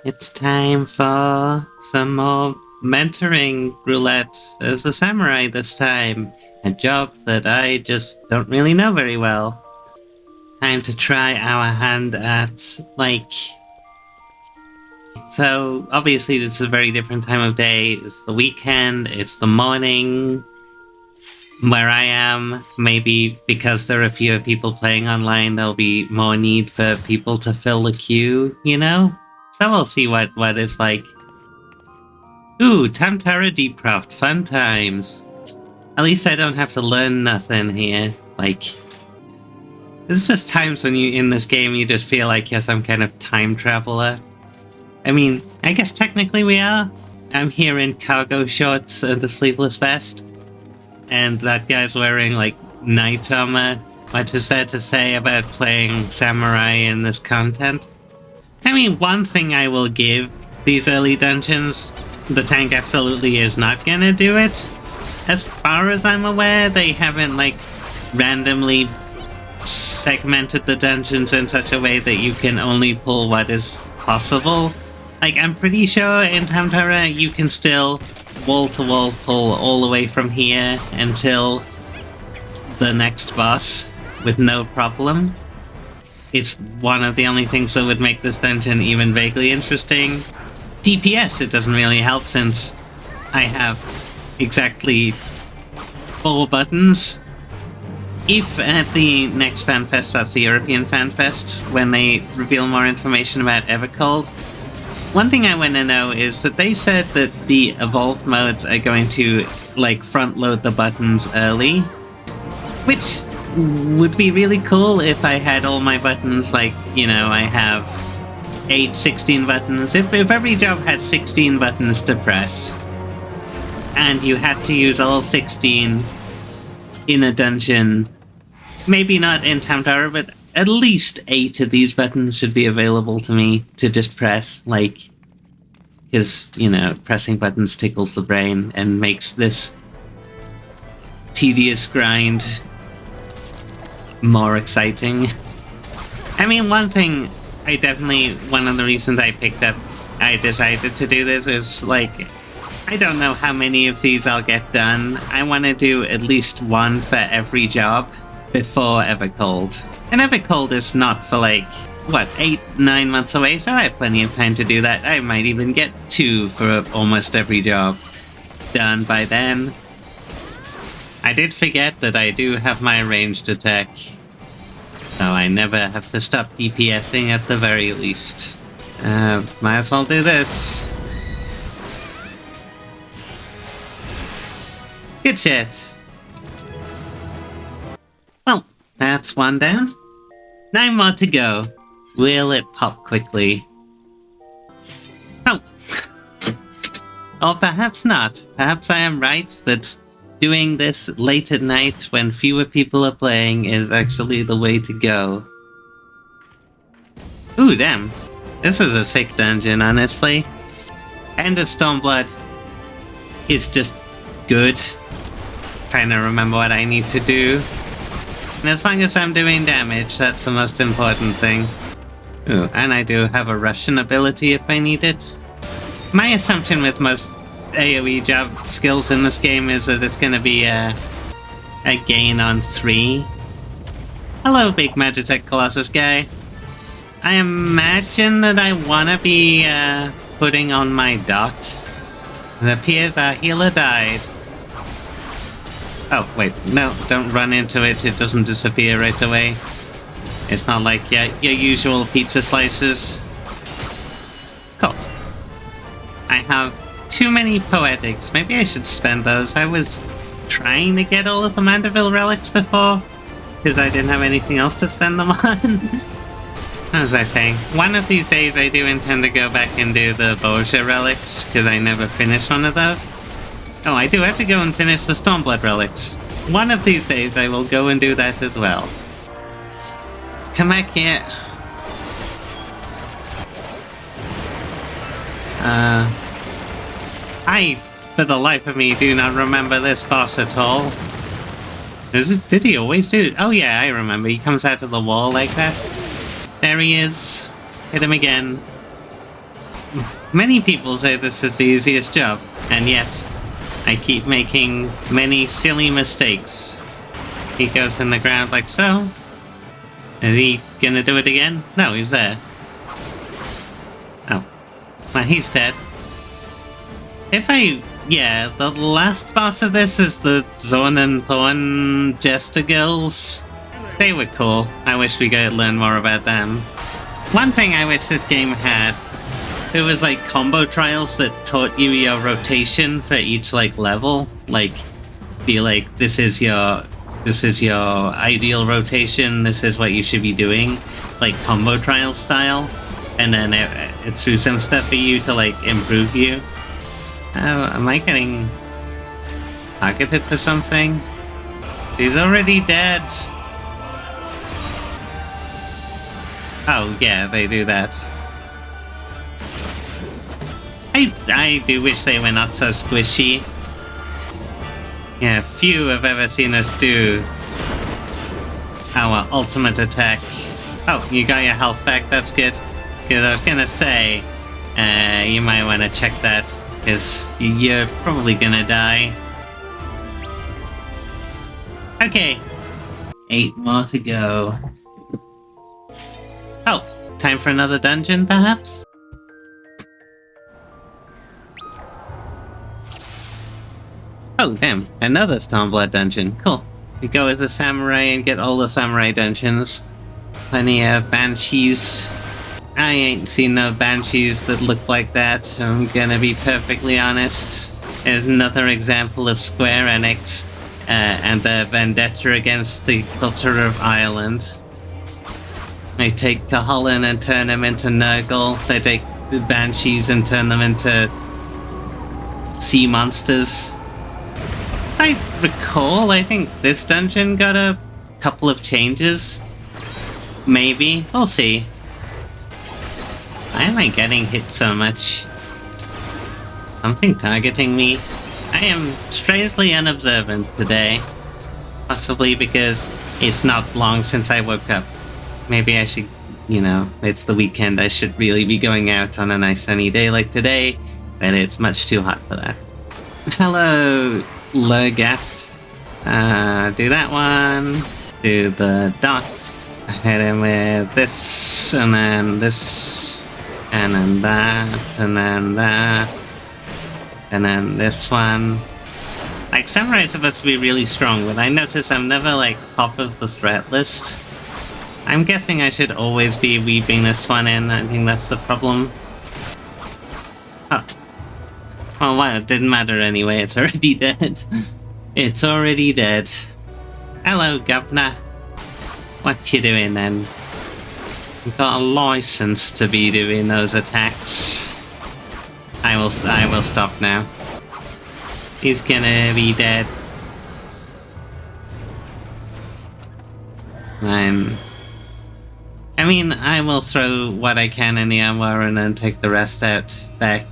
It's time for some more mentoring roulette as a samurai this time. A job that I just don't really know very well. Time to try our hand at, like... So, obviously this is a very different time of day. It's the weekend, it's the morning. Where I am, maybe because there are fewer people playing online, there'll be more need for people to fill the queue, you know? So we'll see what it's like. Ooh, Tamtara Deepcraft, fun times. At least I don't have to learn nothing here. Like, there's just times when you, in this game, you just feel like you're some kind of time traveler. I mean, I guess technically we are. I'm here in cargo shorts and a sleeveless vest. And that guy's wearing, like, knight armor. What is there to say about playing samurai in this content? I mean, one thing I will give these early dungeons, the tank absolutely is not gonna do it. As far as I'm aware, they haven't, like, randomly segmented the dungeons in such a way that you can only pull what is possible. Like, I'm pretty sure in Tamtara you can still wall-to-wall pull all the way from here until the next boss with no problem. It's one of the only things that would make this dungeon even vaguely interesting. DPS, it doesn't really help since I have exactly 4 buttons. If at the next FanFest, that's the European FanFest, when they reveal more information about Evercold, one thing I want to know is that they said that the evolved modes are going to, like, front-load the buttons early, which would be really cool if I had all my buttons, like, you know, I have 16 buttons. If every job had 16 buttons to press, and you had to use all 16 in a dungeon, maybe not in Tamtara, but at least 8 of these buttons should be available to me to just press, like, because, you know, pressing buttons tickles the brain and makes this tedious grind more exciting. I mean, one of the reasons I decided to do this is, like, I don't know how many of these I'll get done. I want to do at least one for every job before Evercold. And Evercold is not for, like, what, 8-9 months away, so I have plenty of time to do that. I might even get 2 for almost every job done by then. I did forget that I do have my ranged attack, so I never have to stop DPSing at the very least. Might as well do this. Good shit. Well, that's one down. 9 more to go. Will it pop quickly? Oh! Or perhaps not. Perhaps I am right that doing this late at night when fewer people are playing is actually the way to go. Ooh, damn. This was a sick dungeon, honestly. And the Stormblood is just good. Trying to remember what I need to do. And as long as I'm doing damage, that's the most important thing. Ooh, and I do have a Russian ability if I need it. My assumption with most AoE job skills in this game is that it's going to be a gain on 3. Hello, big Magitech Colossus guy. I imagine that I want to be putting on my dot. It appears our healer died. Oh, wait, no, don't run into it, it doesn't disappear right away. It's not like your usual pizza slices. Cool. I have too many poetics, maybe I should spend those. I was trying to get all of the Mandeville relics before, because I didn't have anything else to spend them on. What was I saying? One of these days I do intend to go back and do the Borgia relics, because I never finished one of those. Oh, I do have to go and finish the Stormblood relics. One of these days I will go and do that as well. Come back here. I, for the life of me, do not remember this boss at all. Did he always do it? Oh yeah, I remember. He comes out of the wall like that. There he is. Hit him again. many people say this is the easiest job, and yet I keep making many silly mistakes. He goes in the ground like so. Is he gonna do it again? No, he's there. Oh. Well, he's dead. Yeah, the last boss of this is the Zorn and Thorn Jester Girls. They were cool. I wish we could learn more about them. One thing I wish this game had, it was like combo trials that taught you your rotation for each like level. Like, be like, this is your ideal rotation, this is what you should be doing. Like combo trial style. And then it threw some stuff for you to like improve you. Am I getting targeted for something? He's already dead. Oh yeah, they do that. I do wish they were not so squishy. Yeah, few have ever seen us do our ultimate attack. Oh, you got your health back, that's good. Because I was gonna say, you might want to check that, because you're probably gonna die. Okay, 8 more to go. Oh, time for another dungeon, perhaps? Oh, damn, another Stormblood dungeon. Cool. We go as a samurai and get all the samurai dungeons. Plenty of banshees. I ain't seen no banshees that look like that, I'm gonna be perfectly honest. There's another example of Square Enix and their vendetta against the culture of Ireland. They take Cahullin and turn him into Nurgle. They take the banshees and turn them into sea monsters. I recall, I think this dungeon got a couple of changes. Maybe. We'll see. Why am I getting hit so much? Something targeting me? I am strangely unobservant today. Possibly because it's not long since I woke up. Maybe I should, it's the weekend. I should really be going out on a nice sunny day like today, but it's much too hot for that. Hello, Lurgat. Do that one. Do the dots. Hit him with this, and then this, and then that, and then that, and then this one. Like, Samurai is supposed to be really strong, but I notice I'm never, like, top of the threat list. I'm guessing I should always be weaving this one in. I think that's the problem. Oh. Oh, well, it didn't matter anyway. It's already dead. It's already dead. Hello, Governor. What you doing then? You've got a license to be doing those attacks. I will stop now. He's gonna be dead. I mean, I will throw what I can in the armor and then take the rest out back.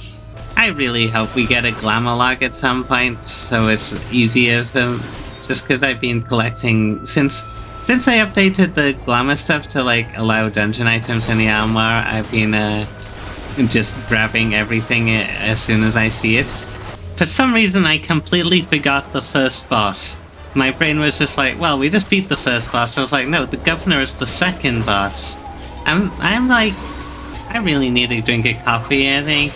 I really hope we get a glamour log at some point, so it's easier for... Just because I've been collecting... Since they updated the glamour stuff to, like, allow dungeon items in the armor, I've been, just grabbing everything as soon as I see it. For some reason, I completely forgot the first boss. My brain was just like, well, we just beat the first boss. I was like, no, the governor is the second boss. I'm like, I really need to drink a coffee, I think.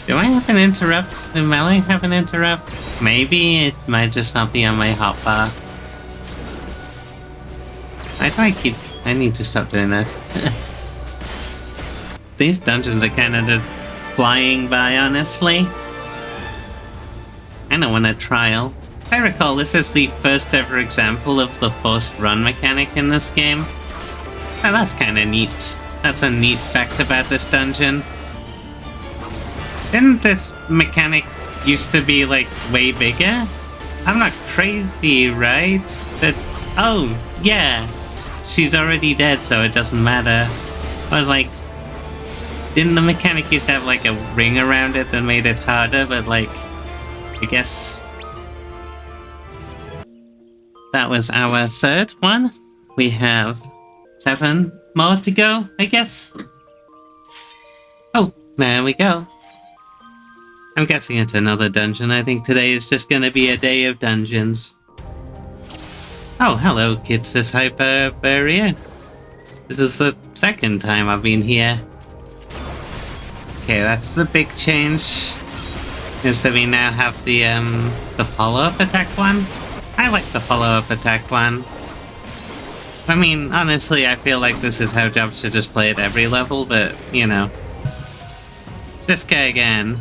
Do I have an interrupt? Do Melee have an interrupt? Maybe it might just not be on my hotbar. Why do I keep... I need to stop doing that. These dungeons are kind of just flying by, honestly. I don't want a trial. If I recall, this is the first ever example of the forced run mechanic in this game. Oh, that's kind of neat. That's a neat fact about this dungeon. Didn't this mechanic used to be, like, way bigger? I'm not crazy, right? But, oh, yeah. She's already dead, so it doesn't matter. I was like, didn't the mechanic used to have, like, a ring around it that made it harder, but, like, I guess... That was our third one. We have 7 more to go, I guess. Oh, There we go. I'm guessing it's another dungeon. I think today is just gonna be a day of dungeons. Oh, hello, Kitsis Hyperborea. This is the second time I've been here. Okay, that's the big change. Is that we now have the follow-up attack one? I like the follow-up attack one. I mean, honestly, I feel like this is how jobs should just play at every level, but, you know. This guy again.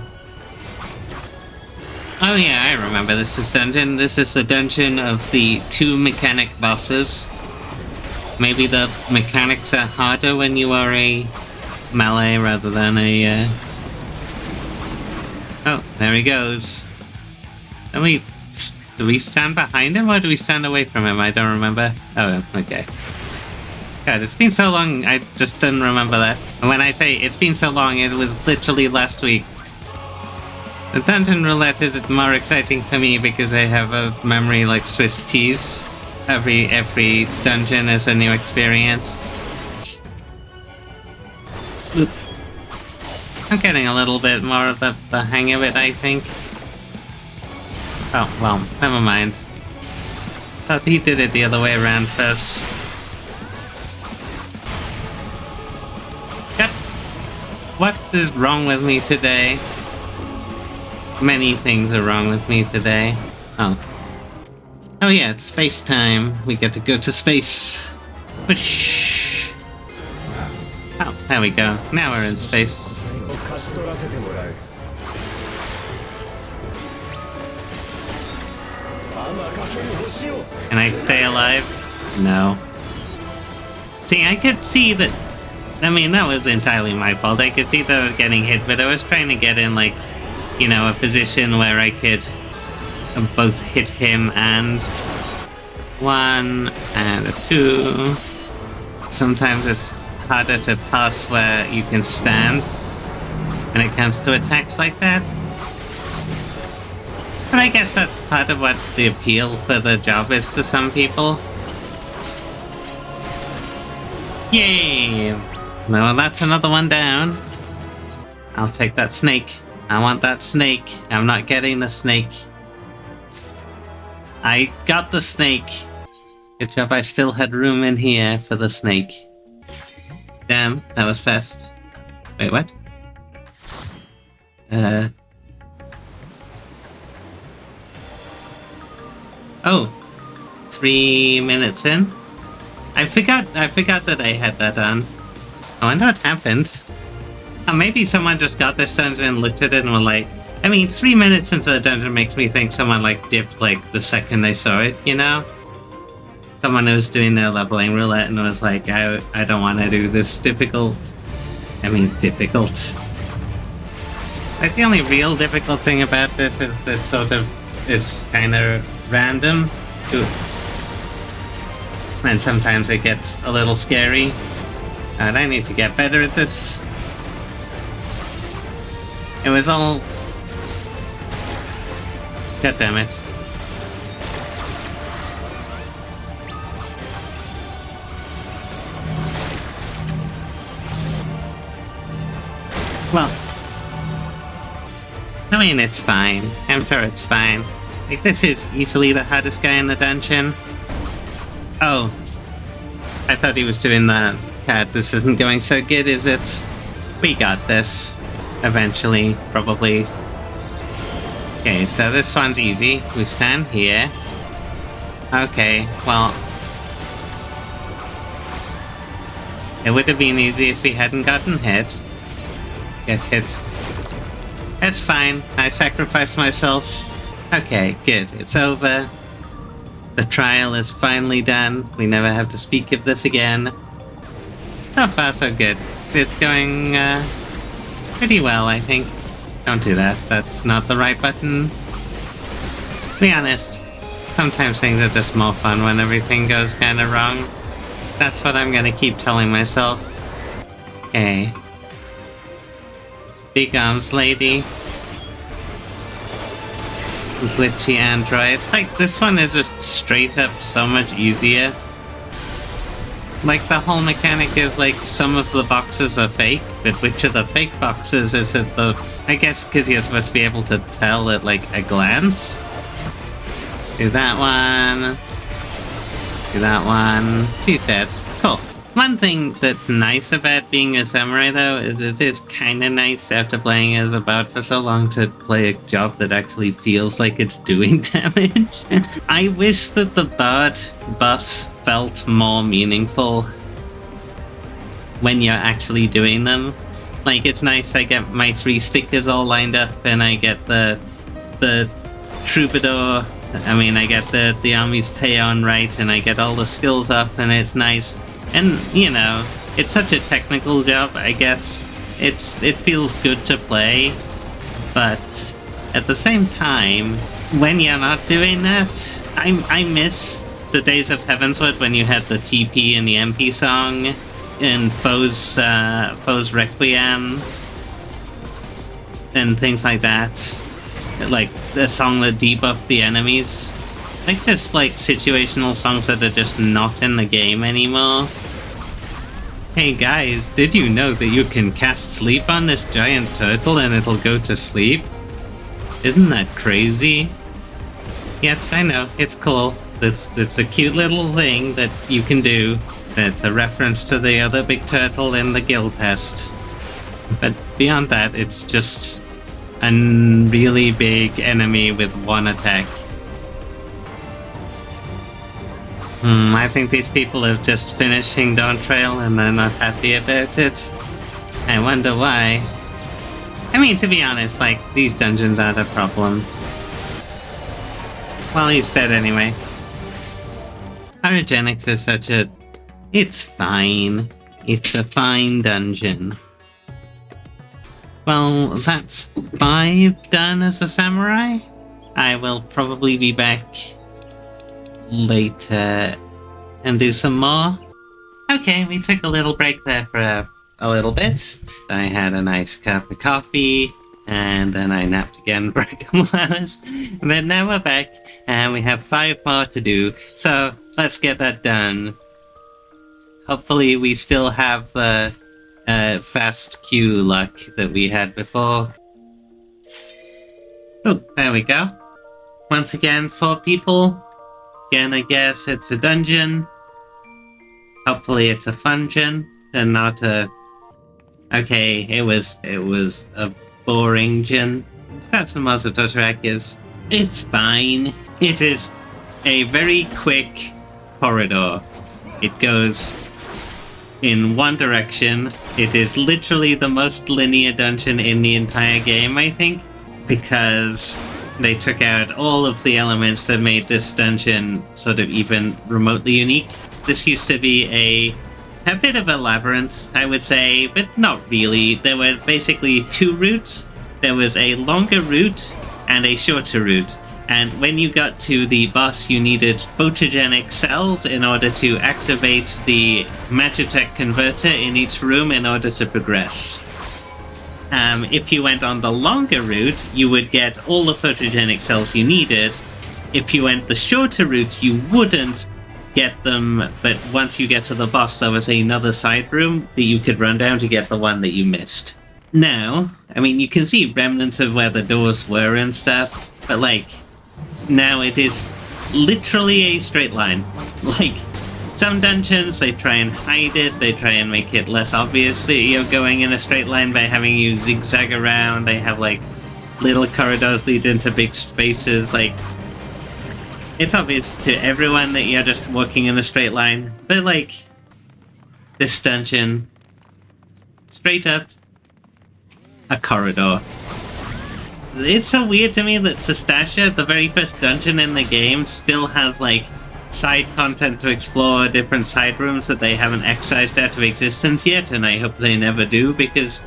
Oh yeah, I remember this dungeon. This is the dungeon of the 2 mechanic bosses. Maybe the mechanics are harder when you are a melee rather than a, Oh, there he goes. Do we stand behind him or do we stand away from him? I don't remember. Oh, okay. God, it's been so long, I just didn't remember that. And when I say it's been so long, it was literally last week. The dungeon roulette is more exciting for me because I have a memory like Swiss cheese. Every dungeon is a new experience. Oop. I'm getting a little bit more of the hang of it, I think. Oh, well, never mind. Thought he did it the other way around first. Yep. What is wrong with me today? Many things are wrong with me today. Oh. Oh yeah, it's space time. We get to go to space. Whoosh. Oh, there we go. Now we're in space. Can I stay alive? No. See, I could see that... I mean, that was entirely my fault. I could see that I was getting hit, but I was trying to get in, like, you know, a position where I could both hit him and 1 and a 2. Sometimes it's harder to pass where you can stand when it comes to attacks like that. But I guess that's part of what the appeal for the job is to some people. Yay! No, that's another one down. I'll take that snake. I want that snake. I'm not getting the snake. I got the snake. Good job I still had room in here for the snake. Damn, that was fast. Wait, what? Oh. 3 minutes in? I forgot that I had that on. I wonder what happened. Oh, maybe someone just got this dungeon and looked at it and were like... I mean, 3 minutes into the dungeon makes me think someone, like, dipped, like, the second they saw it, you know? Someone who was doing their leveling roulette and was like, I don't want to do this difficult... I mean, difficult. Like, the only real difficult thing about this is that sort of... it's kind of random. And sometimes it gets a little scary. And I need to get better at this. It was all... God damn it. Well... I mean, it's fine. I'm sure it's fine. Like, this is easily the hardest guy in the dungeon. Oh. I thought he was doing that. God, this isn't going so good, is it? We got this. Eventually, probably. Okay, so this one's easy. We stand here. Okay, well... it would have been easy if we hadn't gotten hit. Get hit. It's fine. I sacrificed myself. Okay, good. It's over. The trial is finally done. We never have to speak of this again. So far, so good. It's going, pretty well, I think. Don't do that. That's not the right button. To be honest, sometimes things are just more fun when everything goes kind of wrong. That's what I'm gonna keep telling myself. Okay. Big arms lady. Glitchy android. Like, this one is just straight up so much easier. Like, the whole mechanic is, like, some of the boxes are fake, but which of the fake boxes is it the... I guess because you're supposed to be able to tell at, like, a glance. Do that one. Do that one. She's dead. Cool. One thing that's nice about being a samurai, though, is it is kind of nice after playing as a bard for so long to play a job that actually feels like it's doing damage. I wish that the bard buffs felt more meaningful when you're actually doing them. Like, it's nice I get my 3 stickers all lined up and I get the troubadour, I get the army's payon right and I get all the skills up and it's nice. And, you know, it's such a technical job, I guess. It feels good to play, but at the same time, when you're not doing that, I miss the days of Heavensward when you had the TP and the MP song and Foe's Requiem and things like that. Like the song that debuffed the enemies. Like, just like situational songs that are just not in the game anymore. Hey guys, did you know that you can cast sleep on this giant turtle and it'll go to sleep? Isn't that crazy? Yes, I know, it's cool. It's a cute little thing that you can do. That's a reference to the other big turtle in the guild test. But beyond that, it's just a really big enemy with one attack. I think these people have just finished Dawn Trail and they're not happy about it. I wonder why. I mean, to be honest, like, these dungeons aren't a problem. Well, he's dead anyway. Origenics is such a... It's fine. It's a fine dungeon. Well, that's 5 done as a samurai. I will probably be back later and do some more. Okay, we took a little break there for a little bit. I had a nice cup of coffee, and then I napped again for a couple hours. But now we're back, and we have 5 more to do, so let's get that done. Hopefully we still have the fast queue luck that we had before. Oh, there we go. Once again, 4 people. Again, I guess it's a dungeon. Hopefully it's a fungeon and not a... Okay, it was a boring gen. That's the most of Dothraki is. It's fine. It is a very quick corridor. It goes in one direction. It is literally the most linear dungeon in the entire game, I think, because they took out all of the elements that made this dungeon sort of even remotely unique. This used to be a bit of a labyrinth, I would say, but not really. There were basically 2 routes. There was a longer route and a shorter route. And when you got to the boss, you needed photogenic cells in order to activate the Magitech converter in each room in order to progress. If you went on the longer route, you would get all the photogenic cells you needed. If you went the shorter route, you wouldn't get them, but once you get to the boss, there was another side room that you could run down to get the one that you missed. Now, I mean, you can see remnants of where the doors were and stuff, but like, now it is literally a straight line. Like, some dungeons, they try and hide it, they try and make it less obvious that you're going in a straight line by having you zigzag around. They have, like, little corridors lead into big spaces. Like, it's obvious to everyone that you're just walking in a straight line. But, like, this dungeon, straight up, a corridor. It's so weird to me that Sestasha, the very first dungeon in the game, still has, like, side content to explore, different side rooms that they haven't excised out of existence yet, and I hope they never do, because,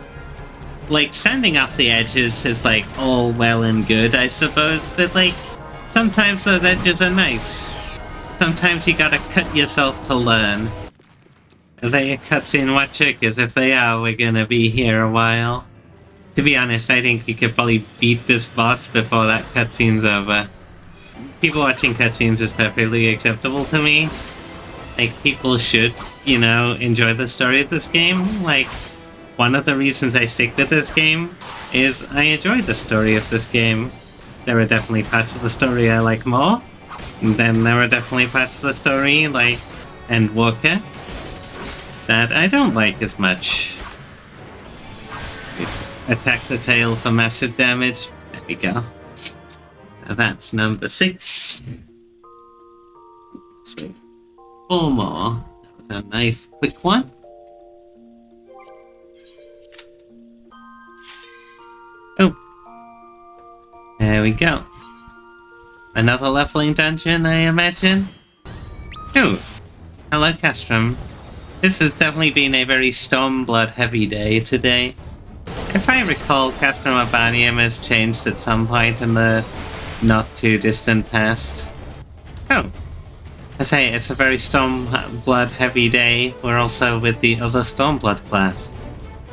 like, standing off the edges is, like, all well and good, I suppose, but, like, sometimes those edges are nice. Sometimes you gotta cut yourself to learn. Are they a cutscene watcher? Because if they are, we're gonna be here a while. To be honest, I think you could probably beat this boss before that cutscene's over. People watching cutscenes is perfectly acceptable to me. Like, people should, enjoy the story of this game. Like, one of the reasons I stick with this game is I enjoy the story of this game. There are definitely parts of the story I like more. And then there are definitely parts of the story, like Endwalker, that I don't like as much. Attack the tail for massive damage. There we go. So that's number 6. So 4 more. That was a nice quick one. Oh. There we go. Another leveling dungeon, I imagine? Oh. Hello, Castrum. This has definitely been a very Stormblood heavy day today. If I recall, Castrum Urbanium has changed at some point in the not too distant past. Oh. I say, it's a very Stormblood heavy day. We're also with the other Stormblood class.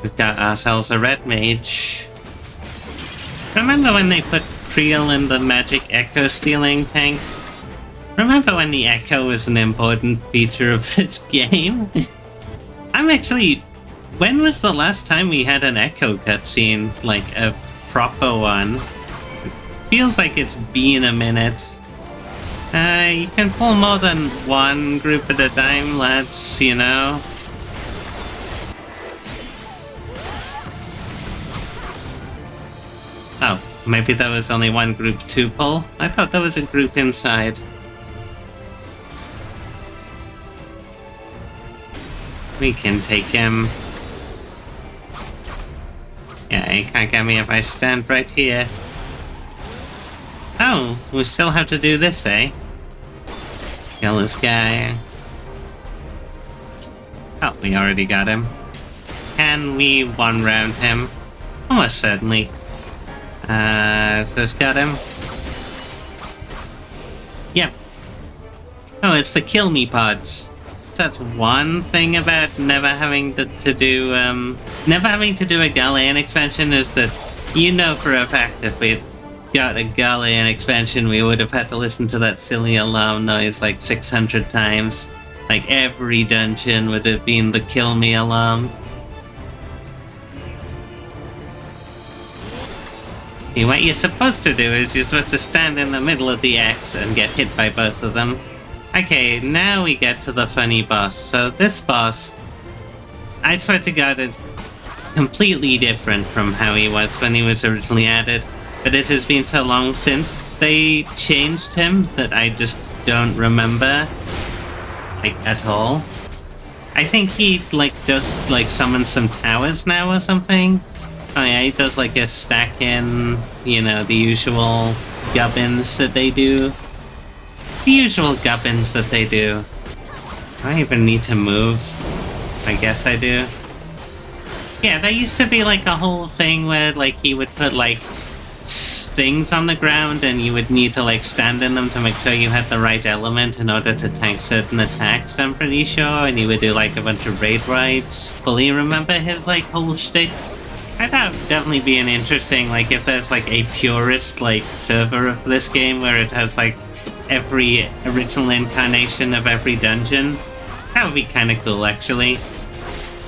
We've got ourselves a red mage. Remember when they put Creel in the magic echo stealing tank? Remember when the echo was an important feature of this game? I'm actually... When was the last time we had an echo cutscene? Like, a proper one? It feels like it's been a minute. You can pull more than one group at a time, lads, Oh, maybe there was only one group to pull? I thought there was a group inside. We can take him. Yeah, he can't get me if I stand right here. Oh, we still have to do this, eh? Kill this guy. Oh, we already got him. Can we one-round him? Almost certainly. So it's got him. Yep. Oh, it's the kill me pods. That's one thing about never having to do a Galaean expansion, is that for a fact if we'd got a Galaean expansion we would have had to listen to that silly alarm noise like 600 times. Like every dungeon would have been the kill me alarm. And what you're supposed to do is you're supposed to stand in the middle of the X and get hit by both of them. Okay, now we get to the funny boss. So this boss, I swear to God, is completely different from how he was when he was originally added. But it has been so long since they changed him that I just don't remember, like, at all. I think he, does, summon some towers now or something. Oh yeah, he does, a stack in, the usual gubbins that they do. The usual gubbins that they do. Do I even need to move? I guess I do. Yeah, there used to be a whole thing where he would put stings on the ground and you would need to stand in them to make sure you had the right element in order to tank certain attacks, I'm pretty sure, and he would do a bunch of raid rides. Fully remember his whole shtick. I thought it would definitely be an interesting, if there's a purist server of this game where it has every original incarnation of every dungeon. That would be kind of cool, actually.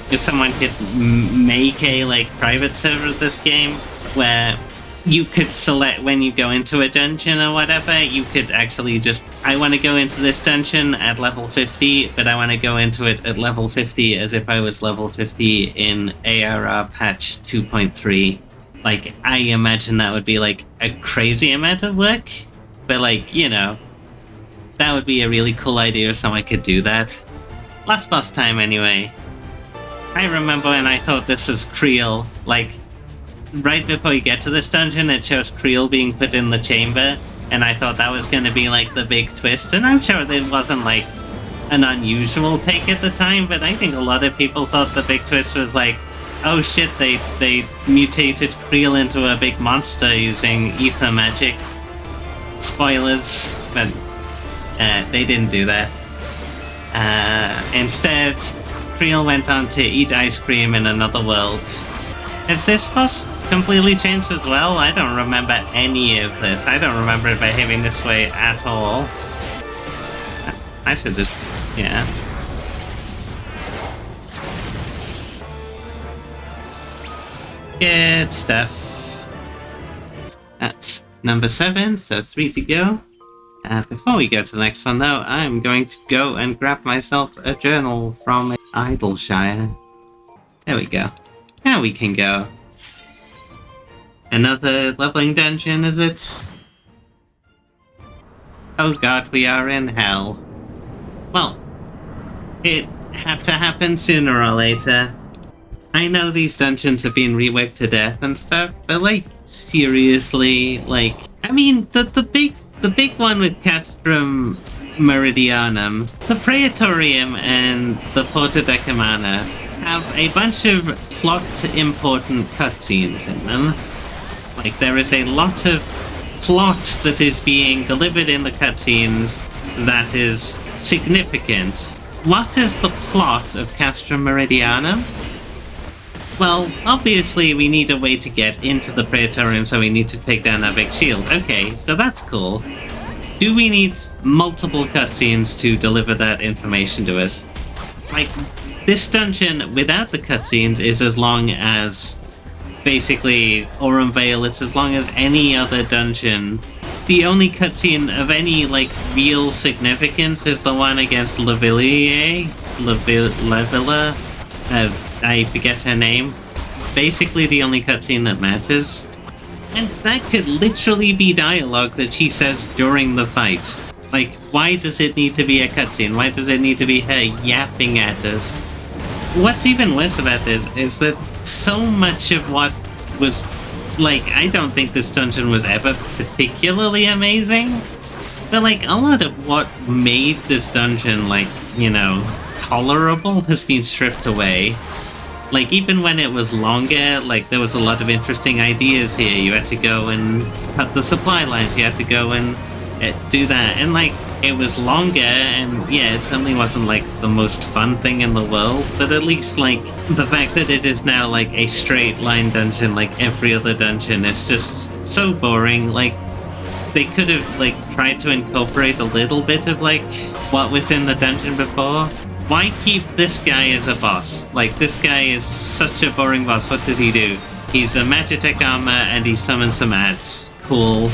If someone could make a private server of this game where you could select when you go into a dungeon or whatever, you could actually just, I want to go into this dungeon at level 50, but I want to go into it at level 50 as if I was level 50 in ARR patch 2.3. I imagine that would be a crazy amount of work, but that would be a really cool idea if someone could do that. Last boss time, anyway. I remember when I thought this was Creel, right before you get to this dungeon, it shows Creel being put in the chamber, and I thought that was going to be, the big twist, and I'm sure it wasn't, an unusual take at the time, but I think a lot of people thought the big twist was, oh shit, they mutated Creel into a big monster using ether magic. Spoilers, but they didn't do that. Instead, Creel went on to eat ice cream in another world. Is this boss completely changed as well? I don't remember any of this. I don't remember it behaving this way at all. I should just... yeah. Good stuff. That's number 7, so 3 to go. Before we go to the next one, though, I'm going to go and grab myself a journal from Idleshire. There we go. Now we can go. Another leveling dungeon, is it? Oh god, we are in hell. Well, it had to happen sooner or later. I know these dungeons have been reworked to death and stuff, but like, seriously, like, I mean, the big one with Castrum Meridianum, the Praetorium and the Porta Decimana have a bunch of plot important cutscenes in them. Like, there is a lot of plot that is being delivered in the cutscenes that is significant. What is the plot of Castrum Meridianum? Well, obviously we need a way to get into the Praetorium, so we need to take down that big shield. Okay, so that's cool. Do we need multiple cutscenes to deliver that information to us? Like, this dungeon without the cutscenes is as long as, basically, Aurum Vale, it's as long as any other dungeon. The only cutscene of any, like, real significance is the one against Levilla. I forget her name. Basically the only cutscene that matters. And that could literally be dialogue that she says during the fight. Like, why does it need to be a cutscene? Why does it need to be her yapping at us? What's even worse about this is that so much of what was... Like, I don't think this dungeon was ever particularly amazing. But, like, a lot of what made this dungeon, like, you know, tolerable has been stripped away. Like, even when it was longer, like, there was a lot of interesting ideas here. You had to go and cut the supply lines, you had to go and do that. And, like, it was longer, and yeah, it certainly wasn't, like, the most fun thing in the world, but at least, like, the fact that it is now, like, a straight line dungeon like every other dungeon is just so boring. Like, they could have, like, tried to incorporate a little bit of, like, what was in the dungeon before. Why keep this guy as a boss? Like, this guy is such a boring boss. What does he do? He's a Magitech armor and he summons some ads. Cool.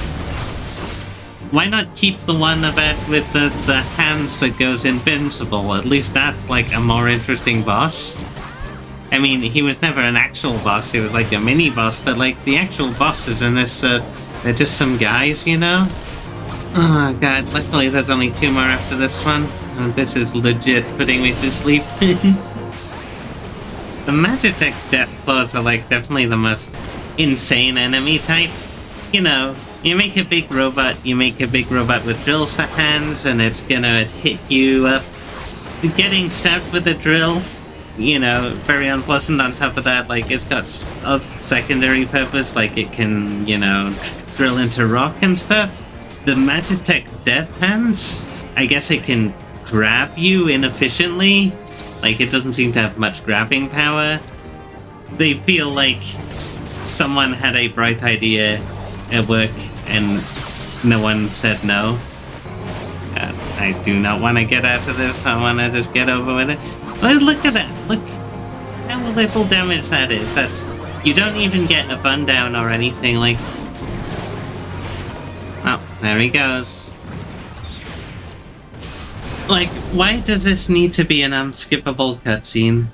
Why not keep the one about with the hands that goes invincible? At least that's, like, a more interesting boss. I mean, he was never an actual boss. He was, like, a mini-boss. But, like, the actual bosses in this, they're just some guys, you know? Oh, God. Luckily, there's only 2 more after this one. This is legit putting me to sleep. The Magitech Death Claws are, like, definitely the most insane enemy type. You know, you make a big robot with drills for hands, and it's gonna hit you up. Getting stabbed with a drill, you know, very unpleasant. On top of that, like, it's got a secondary purpose, like it can, you know, drill into rock and stuff. The Magitech Death Hands, I guess it can grab you inefficiently. Like, it doesn't seem to have much grabbing power. They feel like someone had a bright idea at work and no one said no. I do not want to get out of this. I want to just get over with it. Look at that. Look how little damage that is. That's... You don't even get a bun down or anything. Like... Oh, there he goes. Like, why does this need to be an unskippable cutscene?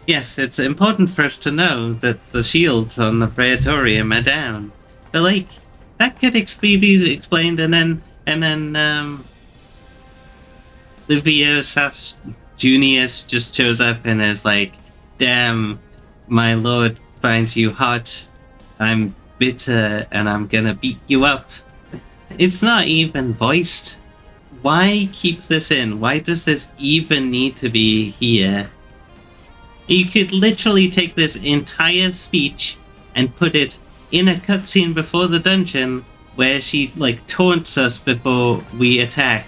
Yes, it's important for us to know that the shields on the Praetorium are down. But, like, that could be explained, and then Livio Sas Junius just shows up and is like, damn, my lord finds you hot, I'm bitter, and I'm gonna beat you up. It's not even voiced. Why keep this in? Why does this even need to be here? You could literally take this entire speech and put it in a cutscene before the dungeon where she, like, taunts us before we attack.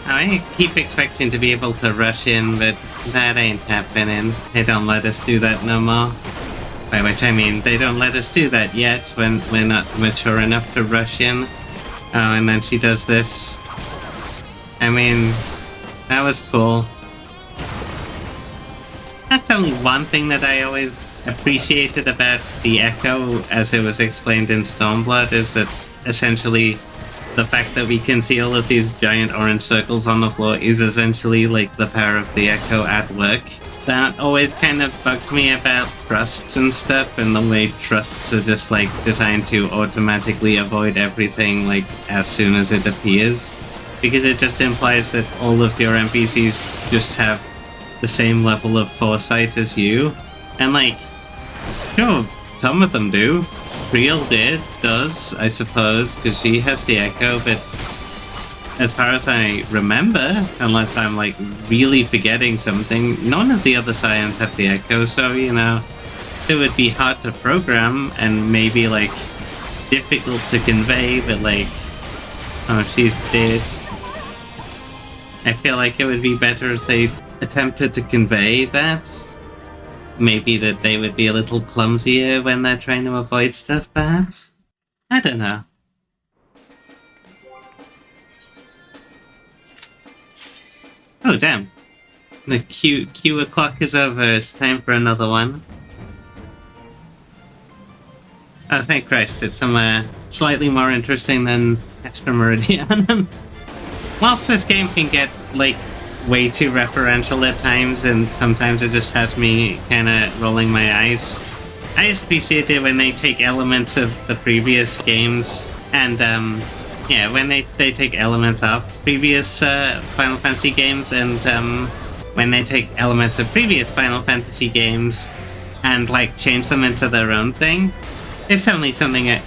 I keep expecting to be able to rush in, but that ain't happening. They don't let us do that no more. By which I mean, they don't let us do that yet when we're not mature enough to rush in. Oh, and then she does this. I mean, that was cool. That's only one thing that I always appreciated about the Echo as it was explained in Stormblood is that essentially the fact that we can see all of these giant orange circles on the floor is essentially like the power of the Echo at work. That always kind of bugged me about thrusts and stuff, and the way thrusts are just like designed to automatically avoid everything like as soon as it appears. Because it just implies that all of your NPCs just have the same level of foresight as you. And like, sure, some of them do. Real does, I suppose, because she has the Echo, but as far as I remember, unless I'm like really forgetting something, none of the other Scions have the Echo, so you know, it would be hard to program and maybe like difficult to convey, but like, oh, she's dead. I feel like it would be better if they attempted to convey that. Maybe that they would be a little clumsier when they're trying to avoid stuff, perhaps? I don't know. Oh, damn. The Q o'clock is over. It's time for another one. Oh, thank Christ. It's somewhere slightly more interesting than Esper Meridianum. Whilst this game can get, like, way too referential at times, and sometimes it just has me kind of rolling my eyes, I appreciate it when they take elements of the previous games, and, yeah, when they take elements of previous Final Fantasy games, and when they take elements of previous Final Fantasy games and, like, change them into their own thing. It's certainly something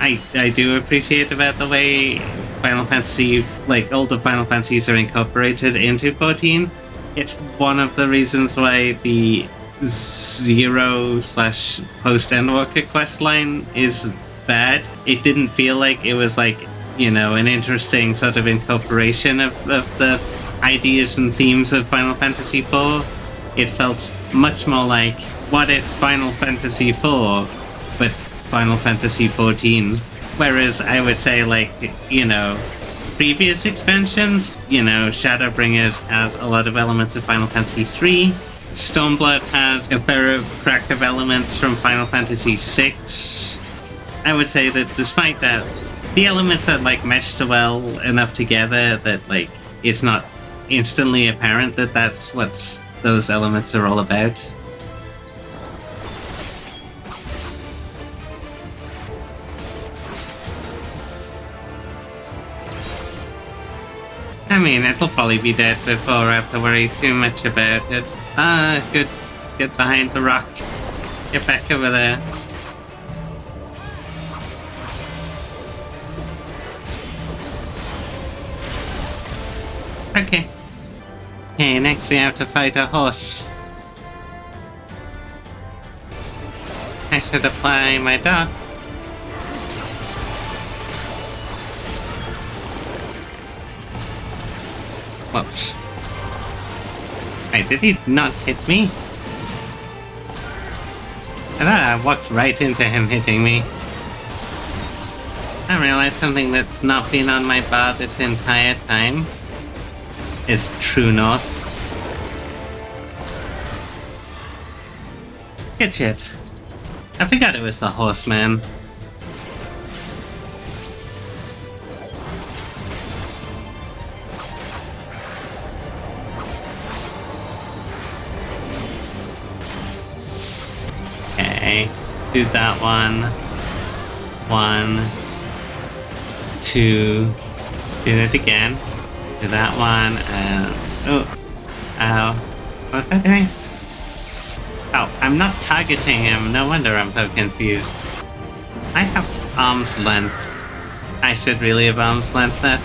I do appreciate about the way Final Fantasy, like, older Final Fantasies are incorporated into 14. It's one of the reasons why the Zero / post-Endwalker questline is bad. It didn't feel like it was, like, you know, an interesting sort of incorporation of the ideas and themes of Final Fantasy IV. It felt much more like, what if Final Fantasy IV, but Final Fantasy XIV? Whereas I would say, like, you know, previous expansions, you know, Shadowbringers has a lot of elements of Final Fantasy III. Stormblood has a fair crack of elements from Final Fantasy VI. I would say that despite that, the elements are, like, meshed well enough together that, like, it's not instantly apparent that that's what those elements are all about. I mean, it'll probably be dead before I have to worry too much about it. Good. Get behind the rock. Get back over there. Okay. Okay, next we have to fight a horse. I should apply my dots. Whoops. Wait, did he not hit me? I thought I walked right into him hitting me. I realized something that's not been on my bar this entire time is True North. Good shit. I forgot it was the horseman. Okay, do that one. 1, 2, do it again. Do that one, and oh, ow. What was I doing? Oh, I'm not targeting him. No wonder I'm so confused. I have arm's length. I should really have arm's length that.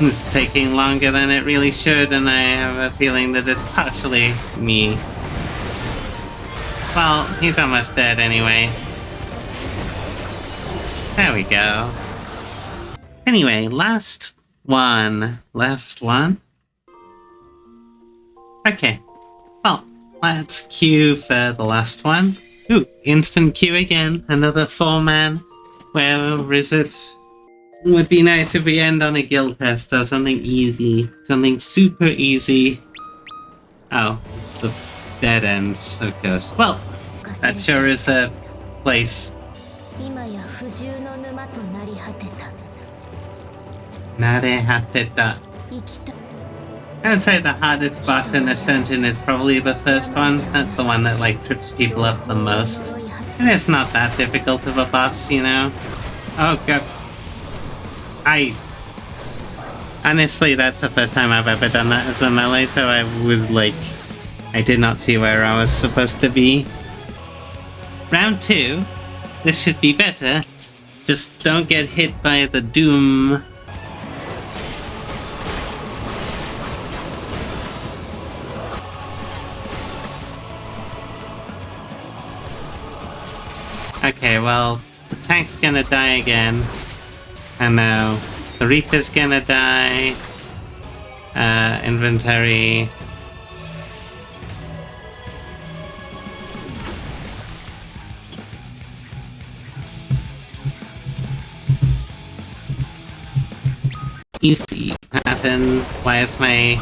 It's taking longer than it really should, and I have a feeling that it's partially me. Well, he's almost dead anyway. There we go. Anyway, last one. Okay. Well, let's queue for the last one. Ooh, instant queue again. Another 4-man. Where is it? Would be nice if we end on a guild test or something easy. Something super easy. Oh, it's the dead ends, of course. Well, that sure is a place. 今や不獣の沼となり果てた。 Narehateta. 生きた I would say the hardest boss in this dungeon is probably the first one. That's the one that like trips people up the most. And it's not that difficult of a boss, you know? Oh god. Honestly, that's the first time I've ever done that as a melee, so I was like... I did not see where I was supposed to be. Round 2. This should be better. Just don't get hit by the doom. Okay, well, the tank's gonna die again. I know. The Reaper's gonna die. Inventory. Easy pattern. Why does my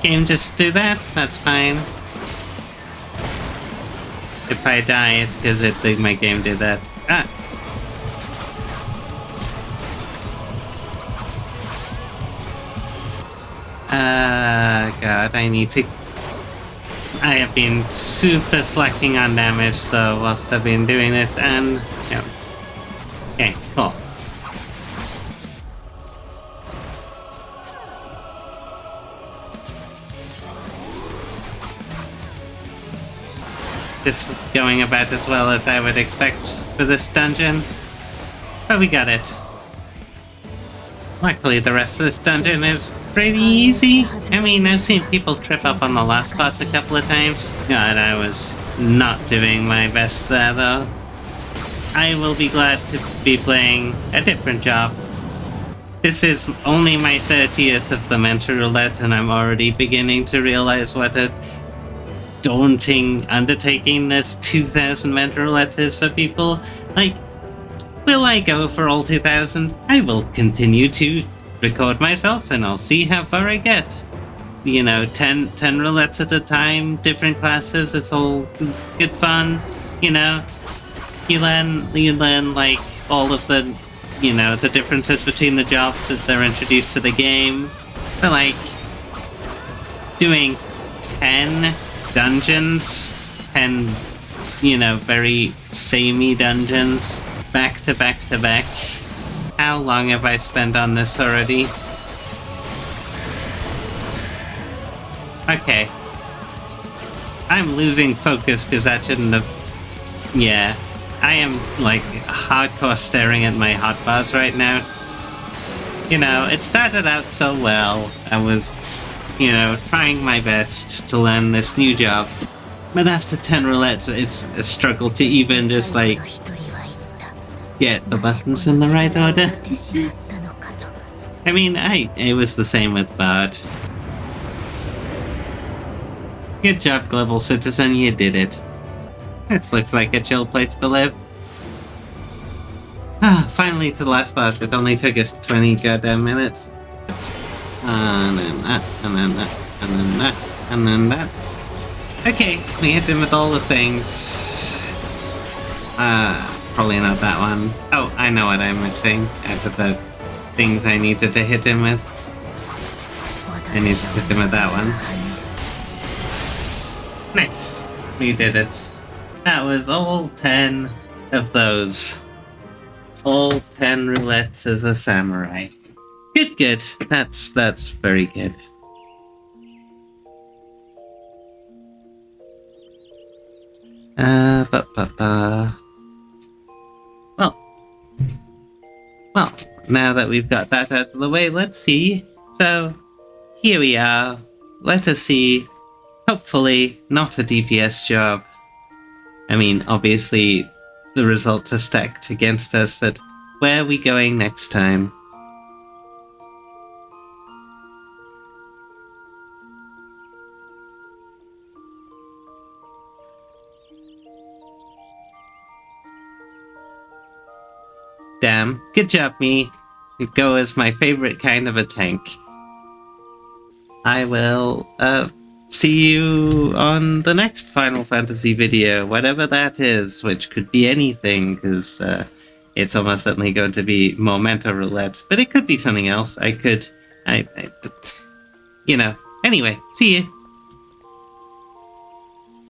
game just do that? That's fine. If I die, it's because my game did that. Ah! God, I need to... I have been super slacking on damage, so whilst I've been doing this, and... Yeah. Okay, cool. This was going about as well as I would expect for this dungeon. But we got it. Luckily, the rest of this dungeon is pretty easy. I mean, I've seen people trip up on the last boss a couple of times. God, I was not doing my best there, though. I will be glad to be playing a different job. This is only my 30th of the Mentor Roulette, and I'm already beginning to realize what a daunting undertaking this 2,000 Mentor Roulettes is for people. Like, will I go for all 2,000? I will continue to record myself and I'll see how far I get. You know, 10 roulettes at a time, different classes, it's all good fun, you know. You learn like all of the, you know, the differences between the jobs as they're introduced to the game. But like, doing 10 dungeons, 10, you know, very samey dungeons, back to back to back. How long have I spent on this already? Okay. I'm losing focus because that shouldn't have... Yeah. I am, like, hardcore staring at my hotbars right now. You know, it started out so well. I was, you know, trying my best to learn this new job. But after 10 roulettes, it's a struggle to even just, like, get the buttons in the right order. I mean, it was the same with Bard. Good job, Global Citizen, you did it. This looks like a chill place to live. Ah, finally to the last boss. It only took us 20 goddamn minutes. And then that, and then that, and then that, and then that. Okay, we hit him with all the things. Probably not that one. Oh, I know what I'm missing out of the things I needed to hit him with. I need to hit him with that one. Nice. We did it. That was all 10 of those. All 10 roulettes as a samurai. Good, good. That's very good. Well, now that we've got that out of the way, let's see. So, here we are. Let us see. Hopefully, not a DPS job. I mean, obviously, the results are stacked against us, but where are we going next time? Damn, good job, me. You go as my favorite kind of a tank. I will, see you on the next Final Fantasy video, whatever that is, which could be anything, because it's almost certainly going to be Momento Roulette, but it could be something else. I, you know. Anyway, see you.